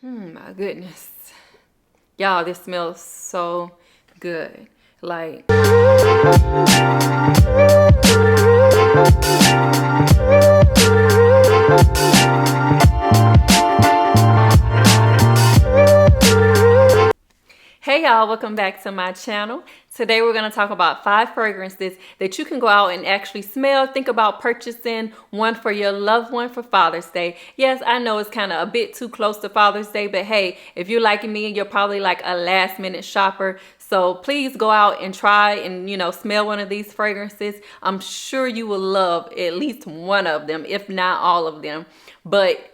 My goodness. Y'all, this smells so good. Like, hey y'all, welcome back to my channel. Today we're going to talk about 5 fragrances that you can go out and actually smell. Think about purchasing one for your loved one for Father's Day. Yes, I know it's kind of a bit too close to Father's Day, but hey, if you're like me, you're probably like a last minute shopper. So please go out and try and, smell one of these fragrances. I'm sure you will love at least one of them, if not all of them.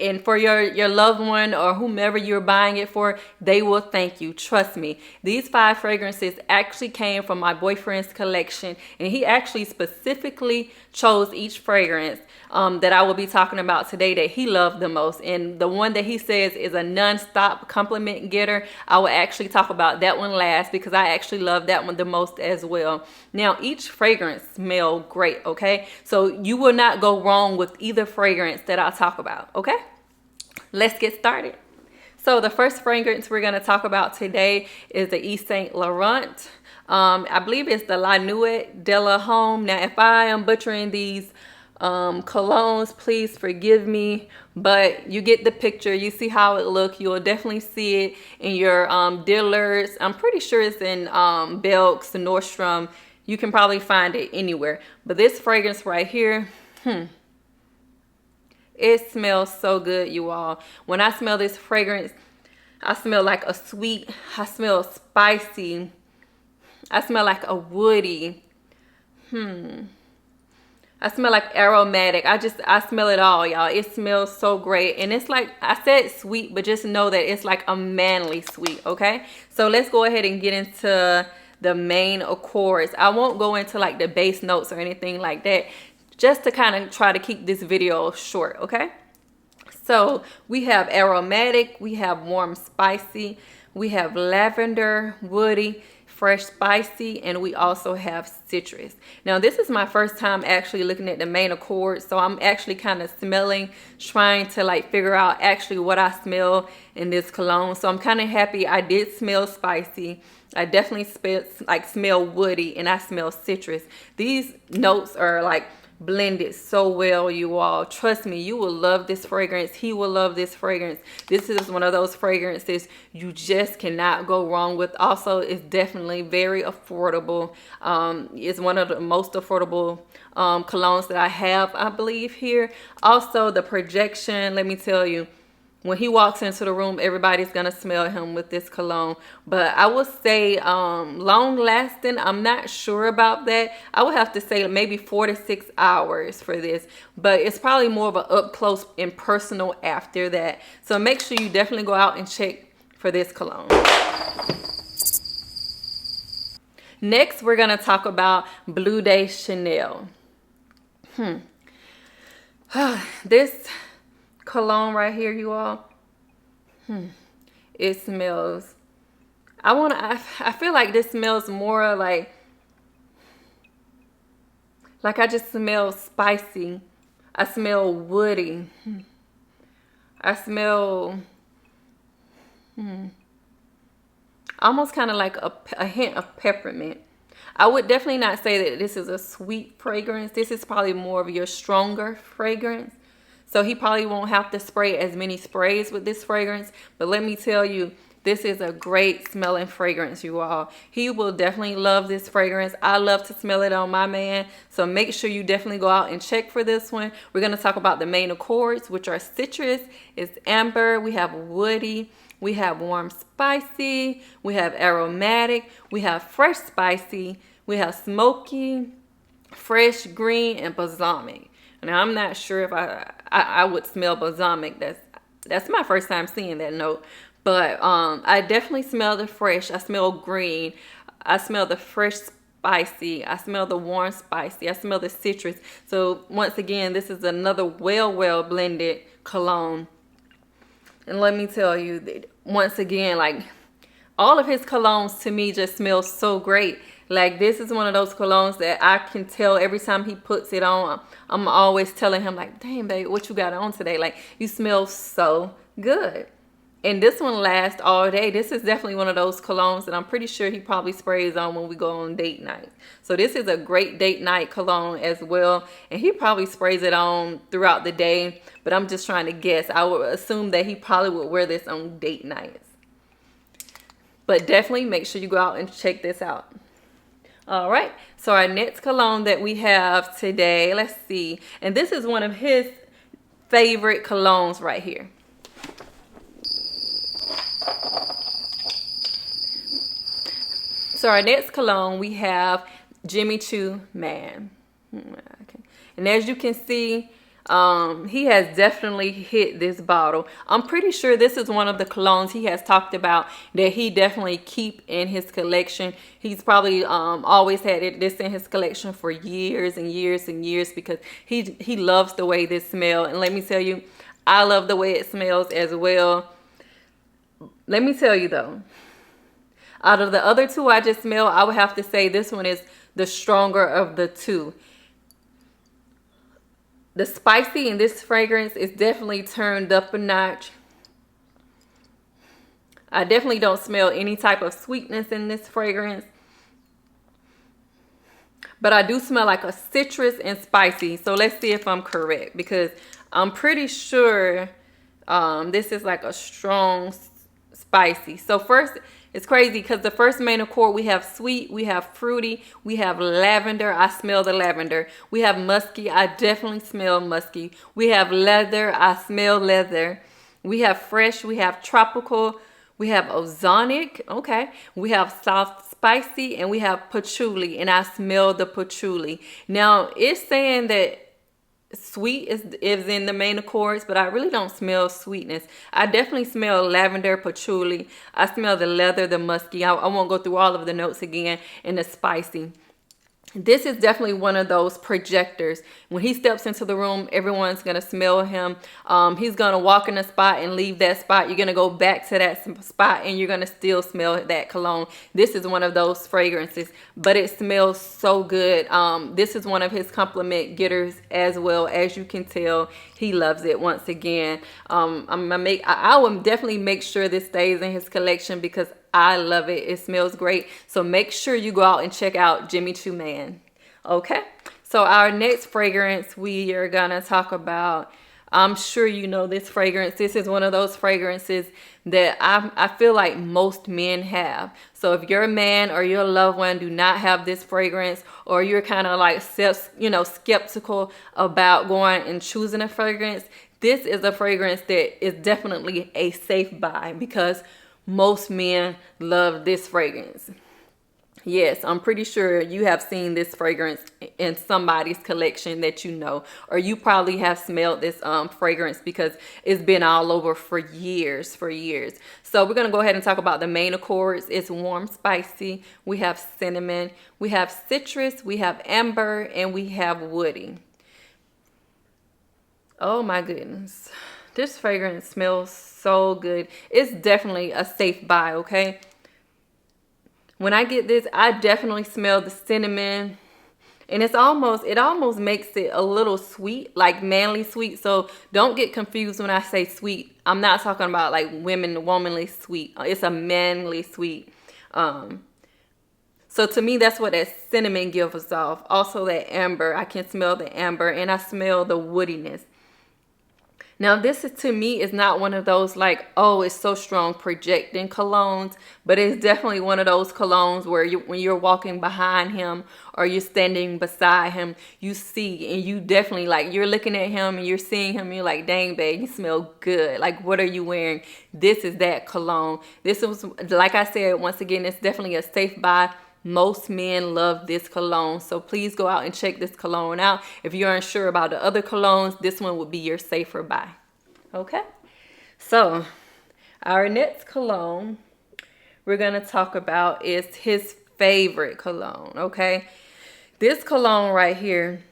And for your loved one or whomever you're buying it for, they will thank you. Trust me. These 5 fragrances actually came from my boyfriend's collection, and he actually specifically chose each fragrance that I will be talking about today that he loved the most. And the one that he says is a non-stop compliment getter, I will actually talk about that one last because I actually love that one the most as well. Now, each fragrance smell great, okay? So you will not go wrong with either fragrance that I'll talk about, okay? Let's get started. So the first fragrance we're going to talk about today is the Yves Saint Laurent. I believe it's the La Nuit de la Home. Now, if I am butchering these colognes, please forgive me, but you get the picture. You see how it looks. You'll definitely see it in your dealers. I'm pretty sure it's in Belk's, Nordstrom. You can probably find it anywhere. But this fragrance right here, it smells so good, you all. When I smell this fragrance, I smell like a sweet, I smell spicy, I smell like a woody, I smell like aromatic. I smell it all, y'all. It smells so great. And it's like, I said sweet, but just know that it's like a manly sweet, okay? So let's go ahead and get into the main accords. I won't go into like the base notes or anything like that, just to kind of try to keep this video short, okay? So we have aromatic, we have warm spicy, we have lavender, woody, fresh spicy, and we also have citrus. Now this is my first time actually looking at the main accord, so I'm actually kind of smelling, trying to like figure out actually what I smell in this cologne. So I'm kind of happy I did smell spicy. I definitely smell woody, and I smell citrus. These notes are like blended so well, you all. Trust me, you will love this fragrance. He will love this fragrance. This is one of those fragrances you just cannot go wrong with. Also, it's definitely very affordable. It's one of the most affordable colognes that I have, I believe, here. Also, the projection, let me tell you, when he walks into the room, everybody's going to smell him with this cologne. But I would say long lasting, I'm not sure about that. I would have to say maybe 4 to 6 hours for this. But it's probably more of an up close and personal after that. So make sure you definitely go out and check for this cologne. Next, we're going to talk about Bleu De Chanel. This cologne right here, you all, it smells, I feel like this smells more like I just smell spicy. I smell woody. I smell almost kind of like a hint of peppermint. I would definitely not say that this is a sweet fragrance. This is probably more of your stronger fragrance. So he probably won't have to spray as many sprays with this fragrance. But let me tell you, this is a great smelling fragrance, you all. He will definitely love this fragrance. I love to smell it on my man. So make sure you definitely go out and check for this one. We're going to talk about the main accords, which are citrus, it's amber, we have woody, we have warm spicy, we have aromatic, we have fresh spicy, we have smoky, fresh green, and balsamic. Now, I'm not sure if I would smell balsamic. That's my first time seeing that note. But I definitely smell the fresh. I smell green. I smell the fresh spicy. I smell the warm spicy. I smell the citrus. So once again, this is another well blended cologne. And let me tell you, that once again, like all of his colognes to me just smell so great. Like this is one of those colognes that I can tell every time he puts it on, I'm always telling him like, damn babe, what you got on today? Like you smell so good. And this one lasts all day. This is definitely one of those colognes that I'm pretty sure he probably sprays on when we go on date night. So this is a great date night cologne as well. And he probably sprays it on throughout the day. But I'm just trying to guess. I would assume that he probably would wear this on date nights. But definitely make sure you go out and check this out. All right. So our next cologne that we have today, let's see. And this is one of his favorite colognes right here. So our next cologne, we have Choo Man. And as you can see, he has definitely hit this bottle. I'm pretty sure this is one of the colognes he has talked about that he definitely keep in his collection. He's probably always had this in his collection for years and years and years because he loves the way this smells. And let me tell you, I love the way it smells as well. Let me tell you though, out of the other two I just smelled, I would have to say this one is the stronger of the two. The spicy in this fragrance is definitely turned up a notch. I definitely don't smell any type of sweetness in this fragrance. But I do smell like a citrus and spicy. So let's see if I'm correct because I'm pretty sure this is like a strong spicy. So first, it's crazy because the first main accord, we have sweet, we have fruity, we have lavender. I smell the lavender. We have musky. I definitely smell musky. We have leather. I smell leather. We have fresh. We have tropical. We have ozonic. Okay. We have soft spicy and we have patchouli, and I smell the patchouli. Now it's saying that sweet is in the main accords, but I really don't smell sweetness. I definitely smell lavender, patchouli. I smell the leather, the musky. I won't go through all of the notes again, and the spicy. This is definitely one of those projectors. When he steps into the room, everyone's going to smell him. He's going to walk in a spot and leave that spot. You're going to go back to that spot and you're going to still smell that cologne. This is one of those fragrances, but it smells so good. This is one of his compliment getters as well. As you can tell, he loves it once again. I will definitely make sure this stays in his collection because I love it. It smells great. So make sure you go out and check out Choo Man. Okay. So our next fragrance we are going to talk about, I'm sure you know this fragrance. This is one of those fragrances that I feel like most men have. So if your man or your loved one do not have this fragrance, or you're kind of like skeptical about going and choosing a fragrance, this is a fragrance that is definitely a safe buy because most men love this fragrance. Yes, I'm pretty sure you have seen this fragrance in somebody's collection that you know, or you probably have smelled this fragrance because it's been all over for years. So we're going to go ahead and talk about the main accords. It's warm, spicy. We have cinnamon. We have citrus. We have amber. And we have woody. Oh my goodness. This fragrance smells so good. It's definitely a safe buy, okay? When I get this, I definitely smell the cinnamon. And it almost makes it a little sweet, like manly sweet. So don't get confused when I say sweet. I'm not talking about like womanly sweet. It's a manly sweet. So to me, that's what that cinnamon gives us off. Also that amber. I can smell the amber and I smell the woodiness. Now, this is, to me, is not one of those like, oh, it's so strong projecting colognes, but it's definitely one of those colognes where when you're walking behind him or you're standing beside him, you see, and you definitely like, you're looking at him and you're seeing him and you're like, dang, babe, you smell good. Like, what are you wearing? This is that cologne. This was, like I said, once again, it's definitely a safe buy. Most men love this cologne, so please go out and check this cologne out. If you're unsure about the other colognes, this one would be your safer buy. Okay, so our next cologne we're going to talk about is his favorite cologne, okay? This cologne right here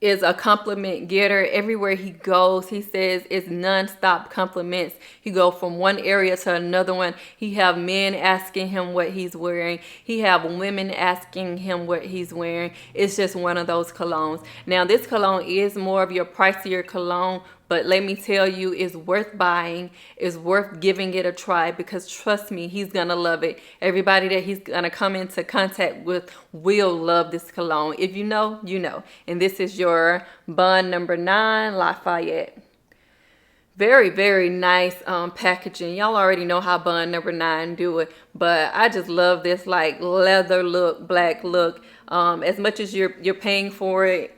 is a compliment getter. Everywhere he goes, he says it's non-stop compliments. He go from one area to another one. He have men asking him what he's wearing. He have women asking him what he's wearing. It's just one of those colognes. Now, this cologne is more of your pricier cologne, But let me tell you, it's worth buying. It's worth giving it a try, because trust me, he's gonna love it. Everybody that he's gonna come into contact with will love this cologne. If you know, you know. And this is your Bond number 9 Lafayette. Very, very nice packaging. Y'all already know how Bond number 9 do it, but I just love this like leather look, black look. As much as you're paying for it,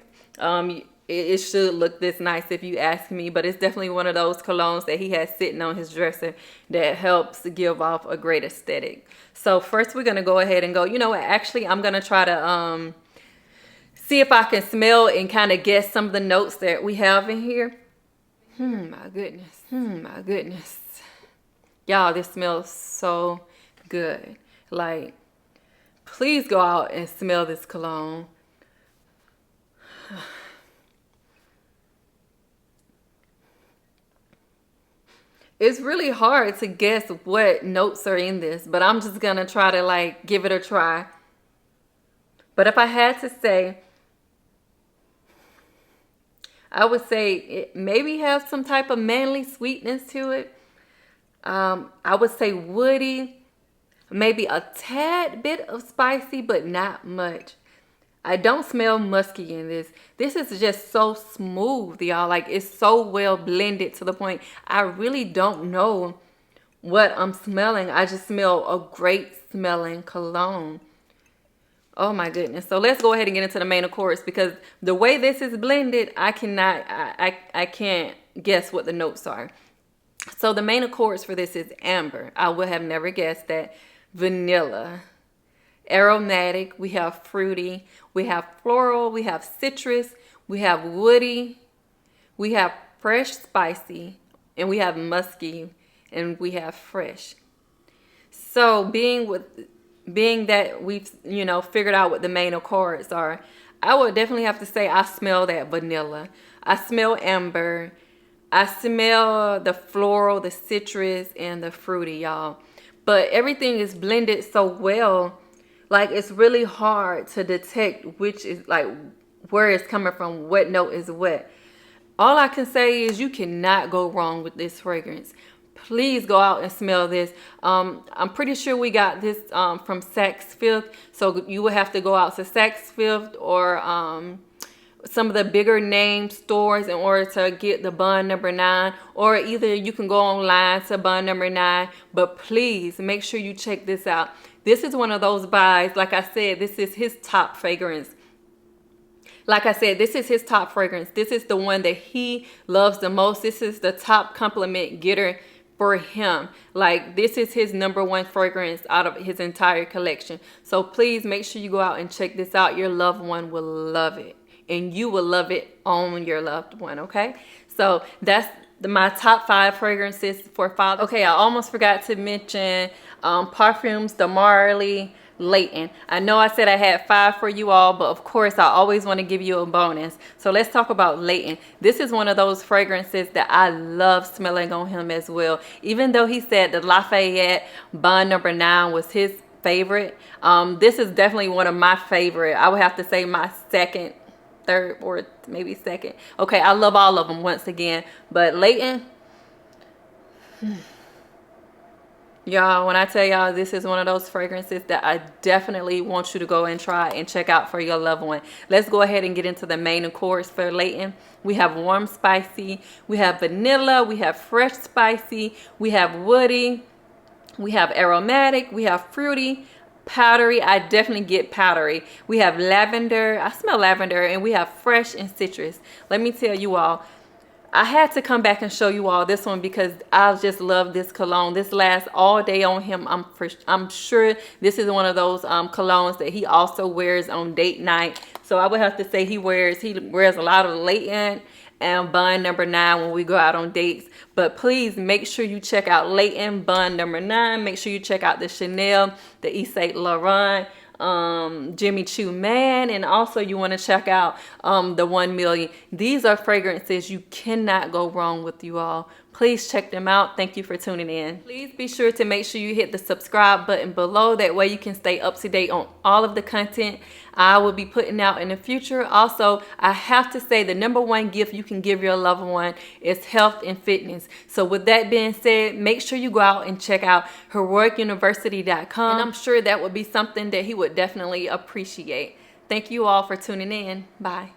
it should look this nice if you ask me. But it's definitely one of those colognes that he has sitting on his dresser that helps give off a great aesthetic. So first we're gonna go ahead and go, you know what, actually I'm gonna try to see if I can smell and kind of guess some of the notes that we have in here. My goodness. My goodness. Y'all, this smells so good. Like, please go out and smell this cologne. It's really hard to guess what notes are in this, but I'm just gonna try to like give it a try. But if I had to say, I would say it maybe has some type of manly sweetness to it. I would say woody, maybe a tad bit of spicy, but not much. I don't smell musky in this. This is just so smooth, y'all. Like, it's so well blended to the point I really don't know what I'm smelling. I just smell a great smelling cologne. Oh my goodness. So let's go ahead and get into the main accords, because the way this is blended, I can't guess what the notes are. So the main accords for this is amber. I would have never guessed that. Vanilla. Aromatic. We have fruity. We have floral. We have citrus. We have woody. We have fresh spicy. And we have musky. And we have fresh. So being that we've, you know, figured out what the main accords are, I would definitely have to say I smell that vanilla. I smell amber. I smell the floral, the citrus, and the fruity, y'all. But everything is blended so well, like it's really hard to detect which is like where it's coming from, what note is what. All I can say is you cannot go wrong with this fragrance. Please go out and smell this. I'm pretty sure we got this from Saks Fifth. So you would have to go out to Saks Fifth or some of the bigger name stores in order to get the Bond number 9. Or either you can go online to Bond number 9. But please make sure you check this out. This is one of those buys. Like I said, this is his top fragrance. This is the one that he loves the most. This is the top compliment getter for him. Like, this is his number 1 fragrance out of his entire collection. So please make sure you go out and check this out. Your loved one will love it, and you will love it on your loved one. Okay, so that's my top 5 fragrances for Father. Okay, I almost forgot to mention Parfums de Marly, Layton. I know I said I had 5 for you all, but of course I always want to give you a bonus. So let's talk about Layton. This is one of those fragrances that I love smelling on him as well. Even though he said the Lafayette Bond number 9 was his favorite, this is definitely one of my favorite. I would have to say my second, third, or maybe second. Okay, I love all of them once again, but Layton, y'all, when I tell y'all this is one of those fragrances that I definitely want you to go and try and check out for your loved one. Let's go ahead and get into the main accords for Layton. We have warm spicy, we have vanilla, we have fresh spicy, we have woody, we have aromatic, we have fruity, powdery. I definitely get powdery. We have lavender. I smell lavender. And we have fresh and citrus. Let me tell you all, I had to come back and show you all this one because I just love this cologne. This lasts all day on him. I'm sure this is one of those colognes that he also wears on date night. So I would have to say he wears a lot of Layton and Bond number 9 when we go out on dates. But please make sure you check out Layton Bond number 9. Make sure you check out the Chanel, the Yves Laurent, Jimmy Choo Man, and also you want to check out the 1 Million. These are fragrances you cannot go wrong with, you all. Please check them out. Thank you for tuning in. Please be sure to make sure you hit the subscribe button below. That way you can stay up to date on all of the content I will be putting out in the future. Also, I have to say the #1 gift you can give your loved one is health and fitness. So with that being said, make sure you go out and check out heroicuniversity.com. And I'm sure that would be something that he would definitely appreciate. Thank you all for tuning in. Bye.